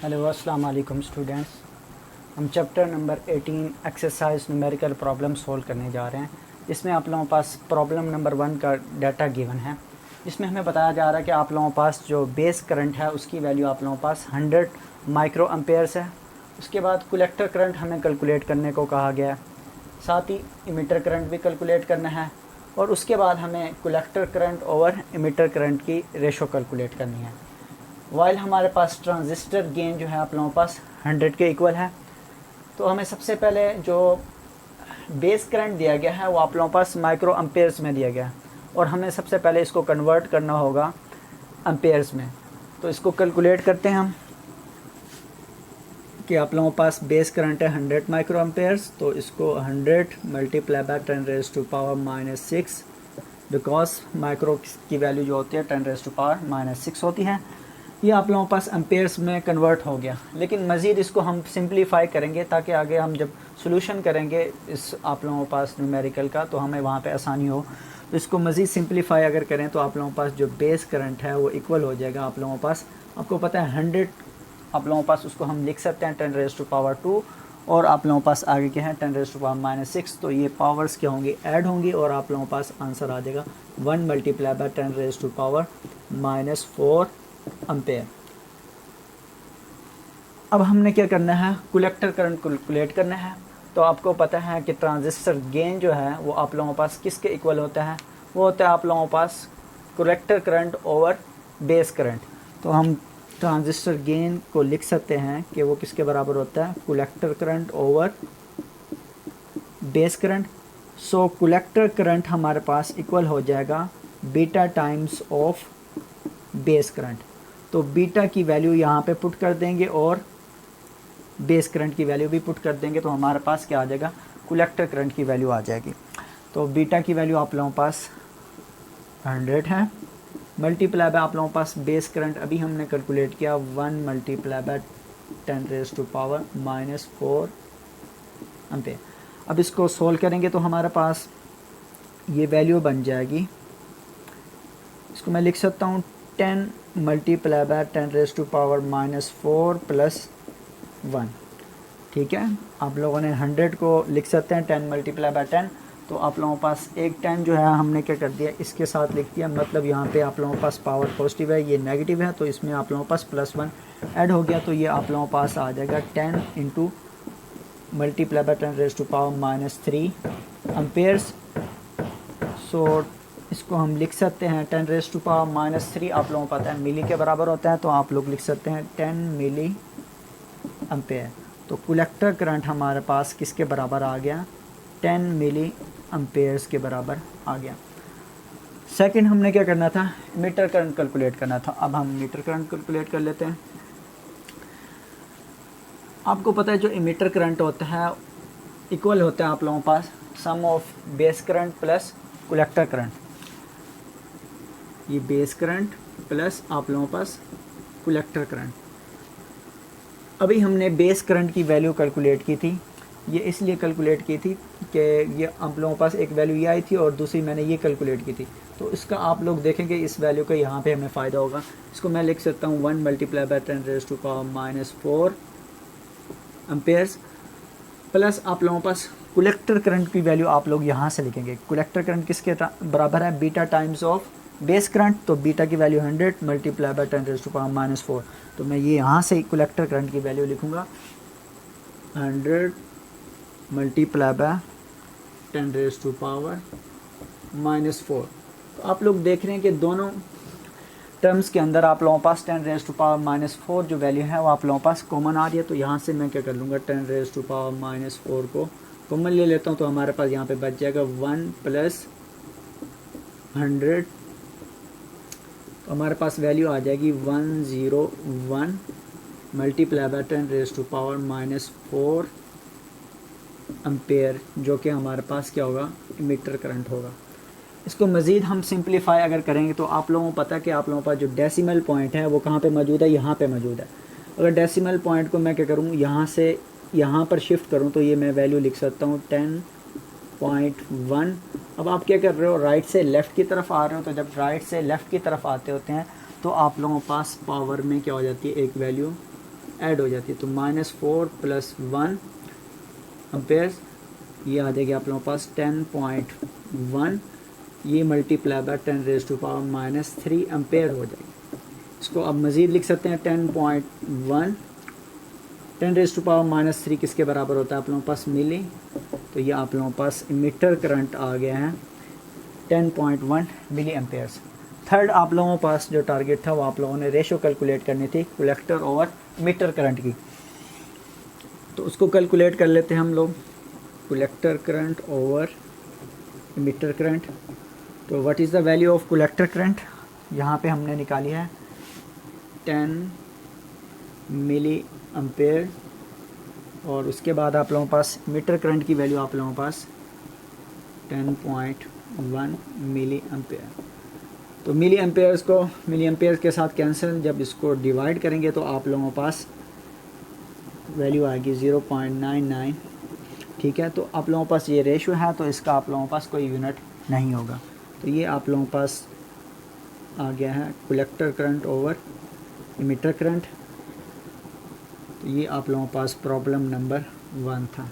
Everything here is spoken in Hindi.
हेलो अस्सलाम वालेकुम स्टूडेंट्स। हम chapter number 18 exercise numerical problem solve करने जा रहे हैं, जिसमें आप लोगों के पास प्रॉब्लम नंबर 1 का डाटा गिवन है, जिसमें हमें बताया जा रहा है कि आप लोगों के पास जो बेस करंट है उसकी वैल्यू आप लोगों के पास 100 माइक्रो एम्पेयर्स है। उसके बाद कलेक्टर करंट हमें कैलकुलेट करने को कहा गया है, साथ ही इमिटर करंट भी कैलकुलेट करना है, और उसके बाद हमें collector current over emitter current की रेशो कैलकुलेट करनी है। वाइल हमारे पास ट्रांजिस्टर गेन जो है आप लोगों के पास 100 के इक्वल है। तो हमें सबसे पहले जो बेस करंट दिया गया है वो आप लोगों के पास माइक्रो एम्पेयर्स में दिया गया है, और हमें सबसे पहले इसको कन्वर्ट करना होगा एम्पेयर्स में। तो इसको कैलकुलेट करते हैं हम कि आप लोगों के पास बेस करंट है 100 माइक्रो एम्पेयर्स, तो इसको 100 मल्टीप्लाई बाय 10⁻⁻⁶, बिकॉज माइक्रो की वैल्यू जो होती है 10⁻⁻6 होती है। ये आप लोगों के पास एम्पेयर्स में कन्वर्ट हो गया, लेकिन मज़ीद इसको हम सिंप्लीफाई करेंगे ताकि आगे हम जब सोल्यूशन करेंगे इस आप लोगों के पास न्यूमेरिकल का तो हमें वहाँ पे आसानी हो। तो इसको मज़ीद सिंप्लीफाई अगर करें तो आप लोगों के पास जो बेस करंट है वो इक्वल हो जाएगा आप लोगों के पास, आपको पता है 100, आप लोगों के पास उसको हम लिख सकते हैं 10⁻², और आप लोगों के पास आगे क्या है 10⁻⁻6। तो ये पावर्स क्या होंगी, ऐड होंगी, और आप लोगों के पास आंसर आ जाएगा 1 मल्टीप्लाई बाय 10⁻⁻⁴ एम्पेयर। अब हमने क्या करना है, कलेक्टर करंट कैलकुलेट करना है। तो आपको पता है कि ट्रांजिस्टर गेन जो है वो आप लोगों के पास किसके इक्वल होता है, वो होता है आप लोगों के पास collector current over base current. तो हम ट्रांजिस्टर गेन को लिख सकते हैं कि वो किसके बराबर होता है, collector current over base current. So collector current हमारे पास इक्वल हो जाएगा beta times of base current. तो बीटा की वैल्यू यहाँ पे पुट कर देंगे और बेस करंट की वैल्यू भी पुट कर देंगे, तो हमारे पास क्या आ जाएगा, कलेक्टर करंट की वैल्यू आ जाएगी। तो बीटा की वैल्यू आप लोगों के पास 100 है, मल्टीप्लाई बाय आप लोगों के पास बेस करंट अभी हमने कैलकुलेट किया 1 मल्टीप्लाई बाय 10⁻⁻⁴ एम्पेयर। अब इसको सोल्व करेंगे तो हमारे पास ये वैल्यू बन जाएगी, इसको मैं लिख सकता हूँ 10 मल्टीप्लाई बाय 10⁻⁻⁴ प्लस 1। ठीक है, आप लोगों ने 100 को लिख सकते हैं 10 मल्टीप्लाई बाय 10, तो आप लोगों के पास एक 10 जो है हमने क्या कर दिया इसके साथ लिख दिया, मतलब यहाँ पे आप लोगों के पास पावर पॉजिटिव है, ये नेगेटिव है, तो इसमें आप लोगों के पास +1 ऐड हो गया। तो ये आप लोगों के पास आ जाएगा 10 इंटू मल्टीप्लाई बाय 10⁻⁻³ एम्पेयर्स। सो इसको हम लिख सकते हैं 10⁻⁻³ आप लोगों को पता है मिली के बराबर होता है, तो आप लोग लिख सकते हैं 10 मिली एम्पेयर। तो कलेक्टर करंट हमारे पास किसके बराबर आ गया, 10 मिली एम्पेयर्स के बराबर आ गया। सेकंड हमने क्या करना था, मीटर करंट कैलकुलेट करना था। अब हम मीटर करंट कैलकुलेट कर लेते हैं। आपको पता है जो इमीटर करंट होता है इक्वल होता है आप लोगों के पास sum of base current plus collector current. ये बेस करंट प्लस आप लोगों के पास कलेक्टर करंट। अभी हमने बेस करंट की वैल्यू कैलकुलेट की थी, ये इसलिए कैलकुलेट की थी कि ये आप लोगों के पास एक वैल्यू ये आई थी और दूसरी मैंने ये कैलकुलेट की थी, तो इसका आप लोग देखेंगे इस वैल्यू का यहाँ पे हमें फ़ायदा होगा। इसको मैं लिख सकता हूँ 1 मल्टीप्लाई बाय 10⁻⁻⁴ एम्पेयर्स प्लस आप लोगों के पास कलेक्टर करंट की वैल्यू आप लोग यहाँ से लिखेंगे। कलेक्टर करंट किसके बराबर है, beta times of base current. तो बीटा की वैल्यू 100 मल्टीप्लाई बाय 10⁻⁻⁴, तो मैं ये यहाँ से कलेक्टर करंट की वैल्यू लिखूँगा 100 मल्टीप्लाई बाय 10⁻⁻⁴। तो आप लोग देख रहे हैं कि दोनों टर्म्स के अंदर आप लोगों के पास 10⁻⁻⁴ जो वैल्यू है वो आप लोगों के पास कॉमन आ रही है। तो यहाँ से मैं क्या कर लूँगा 10⁻⁻⁴ को कॉमन ले लेता हूँ, तो हमारे पास यहाँ पे बच जाएगा 1 प्लस 100, तो हमारे पास वैल्यू आ जाएगी 101 मल्टीप्लाई बाय 10⁻⁻⁴ एम्पेयर, जो कि हमारे पास क्या होगा, इमीटर करंट होगा। इसको मज़ीद हम सिंप्लीफाई अगर करेंगे तो आप लोगों को पता है कि आप लोगों का जो डेसिमल पॉइंट है वो कहाँ पे मौजूद है, यहाँ पे मौजूद है। अगर डेसिमल पॉइंट को मैं क्या करूँ, यहाँ से यहाँ पर शिफ्ट करूँ तो ये मैं वैल्यू लिख सकता हूँ 10.1। अब आप क्या कर रहे हो, राइट से लेफ़्ट की तरफ आ रहे हो, तो जब राइट से लेफ़्ट की तरफ आते होते हैं तो आप लोगों के पास पावर में क्या हो जाती है, एक वैल्यू ऐड हो जाती है, तो -4 + 1 एम्पेयर, ये आ जाएगी आप लोगों के पास 10.1, ये मल्टीप्लाई बाय 10⁻³ एम्पेयर हो जाएगी। इसको अब मज़ीद लिख सकते हैं 10.1, 10⁻³ किसके बराबर होता है आप लोगों के पास मिली, तो ये आप लोगों के पास इमिटर करंट आ गया है 10.1 मिली एम्पेयर्स। थर्ड आप लोगों के पास जो टारगेट था वो आप लोगों ने रेशो कैलकुलेट करनी थी कलेक्टर और इमिटर करंट की, तो उसको कैलकुलेट कर लेते हैं हम लोग, collector current over emitter current. तो what is the value of collector current, यहाँ पे हमने निकाली है 10 मिली एम्पेयर, और उसके बाद आप लोगों के पास इमिटर करंट की वैल्यू आप लोगों के पास 10.1 मिली एम्पेयर। तो मिली एम्पेयर्स को मिली एम्पेयर्स के साथ कैंसिल, जब इसको डिवाइड करेंगे तो आप लोगों के पास वैल्यू आएगी 0.99। ठीक है, तो आप लोगों के पास ये रेशो है, तो इसका आप लोगों के पास कोई यूनिट नहीं होगा। तो ये आप लोगों के पास आ गया है collector current over emitter current. तो ये आप लोगों के पास प्रॉब्लम नंबर 1 था।